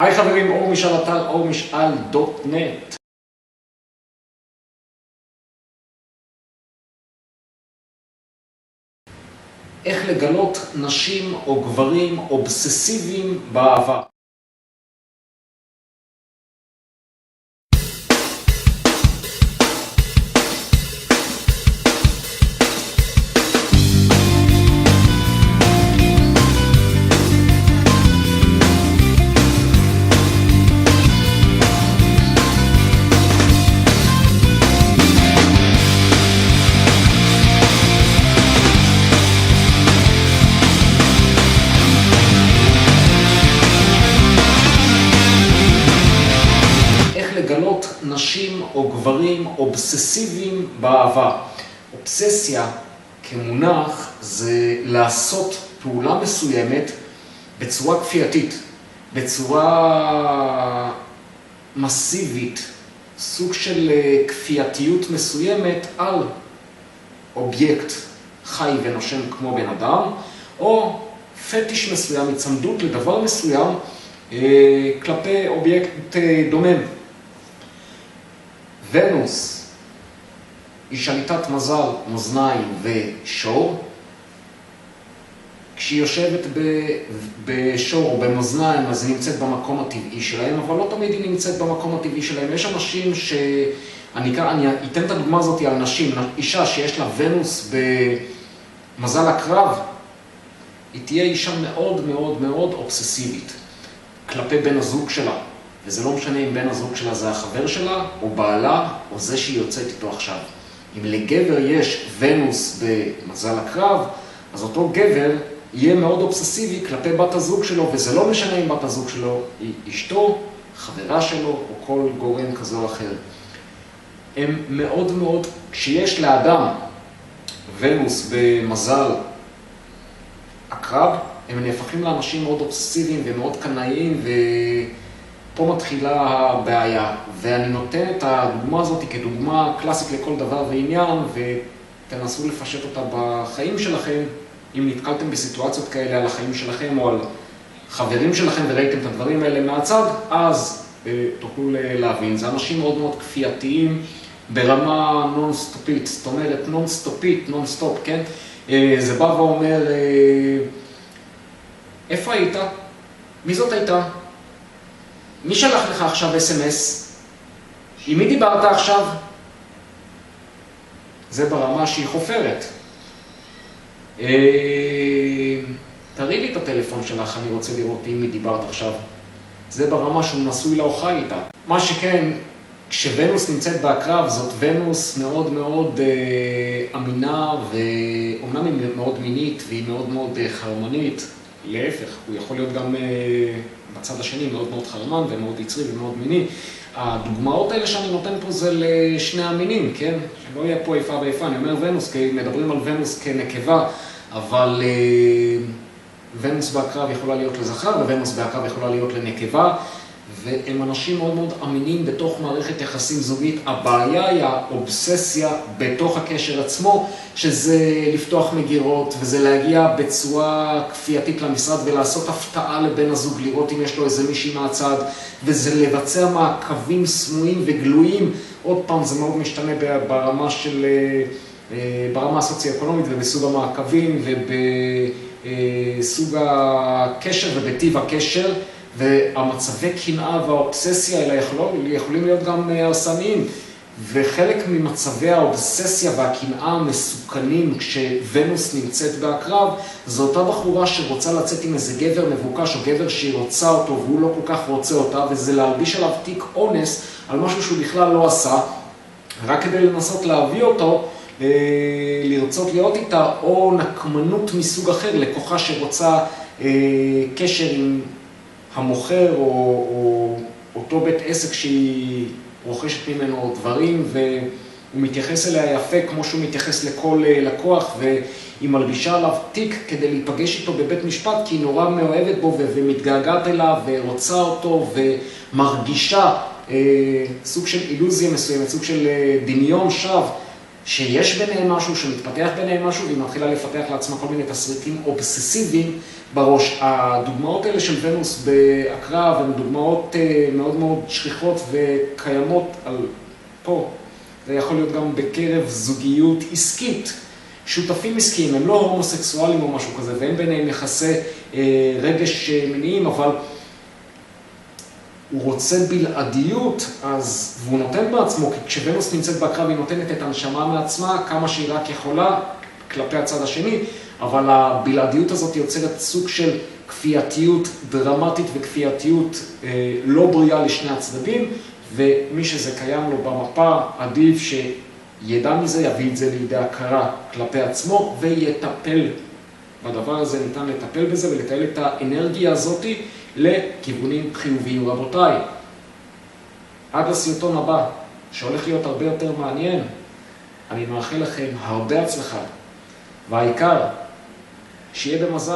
היי חברים, אור משאל אתר אורמשאל.נט. איך לגלות נשים או גברים אובססיביים באהבה. לגלות נשים או גברים אובססיביים באהבה. אובססיה כמונח זה לעשות פעולה מסוימת בצורה כפייתית, בצורה מסיבית, סוג של כפייתיות מסוימת על אובייקט חי ונושם כמו בן אדם, או פטיש מסוים, הצמדות לדבר מסוים כלפי אובייקט דומם. ונוס היא שליטת מזל, מאזניים ושור. כשהיא יושבת בשור או במאזניים, אז היא נמצאת במקום הטבעי שלהם, אבל לא תמיד היא נמצאת במקום הטבעי שלהם. יש אנשים אני אתן את הדוגמה הזאת על נשים. אישה שיש לה ונוס במזל הקרב, היא תהיה אישה מאוד מאוד מאוד אובססיבית כלפי בן הזוג שלה. וזה לא משנה אם בן הזוג שלה זה החבר שלה, או בעלה, או זה שהיא יוצאת איתו עכשיו. אם לגבר יש ונוס במזל הקרב, אז אותו גבר יהיה מאוד אובססיבי כלפי בת הזוג שלו, וזה לא משנה אם בת הזוג שלו היא אשתו, חברה שלו, או כל גורם כזה או אחר. הם מאוד מאוד, כשיש לאדם ונוס במזל הקרב, הם נהפכים לאנשים מאוד אובססיביים ומאוד קנאיים, פה מתחילה הבעיה, ואני נותן את הדוגמה הזאת כדוגמה קלאסית לכל דבר ועניין, ותנסו לפשט אותה בחיים שלכם. אם נתקלתם בסיטואציות כאלה על החיים שלכם או על חברים שלכם וראיתם את הדברים האלה מהצד, אז תוכלו להבין. זה אנשים מאוד מאוד כפייתיים ברמה נון-סטופית, זאת אומרת נון-סטופית, נון-סטופ, כן? זה בא ואומר, איפה היית? מי זאת הייתה? מי שלח לך עכשיו אס-אם-אס? עם מי דיברת עכשיו? זה ברמה שהיא חופרת. תראי לי את הטלפון שלך, אני רוצה לראות עם מי דיברת עכשיו. זה ברמה שהוא נשוי לה או חי איתה. מה שכן, כשוונוס נמצאת בהקרב, זאת ונוס מאוד מאוד אמינה, ואומנם היא מאוד מינית והיא מאוד מאוד חרמנית. להפך, הוא יכול להיות גם בצד השני מאוד מאוד חרמן ומאוד יצרי ומאוד מיני. הדוגמאות האלה שאני נותן פה זה לשני המינים, כן? שלא יהיה פה איפה ואיפה, אני אומר ונוס, כי מדברים על ונוס כנקבה, אבל ונוס בהקרב יכולה להיות לזכר, וונוס בהקרב יכולה להיות לנקבה, והם אנשים מאוד מאוד אמינים בתוך מערכת יחסים זוגית. הבעיה היא האובססיה בתוך הקשר עצמו, שזה לפתוח מגירות, וזה להגיע בצורה כפייתית למשרד ולעשות הפתעה לבן הזוג, לראות אם יש לו איזה מישהי מהצד, וזה לבצע מעקבים סמויים וגלויים. עוד פעם, זה מאוד משתנה ברמה הסוציו-אקונומית ובסוג המעקבים ובסוג הקשר ובטיב הקשר. והמצבי קנאה והאובססיה האלה יכולים להיות גם הרסניים. וחלק ממצבי האובססיה והקנאה המסוכנים כשוונוס נמצאת בהקרב, זו אותה בחורה שרוצה לצאת עם איזה גבר מבוקש או גבר שהיא רוצה אותו והוא לא כל כך רוצה אותה, וזה להלביש עליו תיק אונס על משהו שהוא בכלל לא עשה, רק כדי לנסות להביא אותו, לרצות להיות איתה, או נקמנות מסוג אחר, לקוחה שרוצה קשר עם המוכר או אותו בית עסק שהיא רוכשת ממנו דברים, והוא מתייחס אליה יפה כמו שהוא מתייחס לכל לקוח, והיא מלבישה עליו תיק כדי להיפגש איתו בבית משפט, כי היא נורא מאוהבת בו ומתגעגעת אליו ורוצה אותו ומרגישה סוג של אילוזיה מסוימת, סוג של דמיון שווא שיש ביניהם משהו, שמתפתח ביניהם משהו, והיא מתחילה לפתח לעצמה כל מיני תסריטים אובססיביים בראש. הדוגמאות האלה של ונוס בעקרב הן דוגמאות מאוד מאוד שכיחות וקיימות על פה. זה יכול להיות גם בקרב זוגיות עסקית. שותפים עסקיים, הם לא הומוסקסואלים או משהו כזה, ואין ביניהם יחסי רגש מיניים, אבל הוא רוצה בלעדיות, והוא נותן בעצמו, כי כשוונוס נמצאת בקרב היא נותנת את הנשמה מעצמה, כמה שהיא רק יכולה כלפי הצד השני, אבל הבלעדיות הזאת יוצרת סוג של כפייתיות דרמטית וכפייתיות לא בריאה לשני הצדדים, ומי שזה קיים לו במפה, עדיף שידע מזה, יביא את זה לידי הכרה כלפי עצמו ויטפל. בדבר הזה ניתן לטפל בזה ולטייל את האנרגיה הזאת לכיוונים חיוביים. רבותיי, עד לסרטון הבא, שהולך להיות הרבה יותר מעניין, אני מאחל לכם הרבה הצלחה, והעיקר, שיהיה במזל.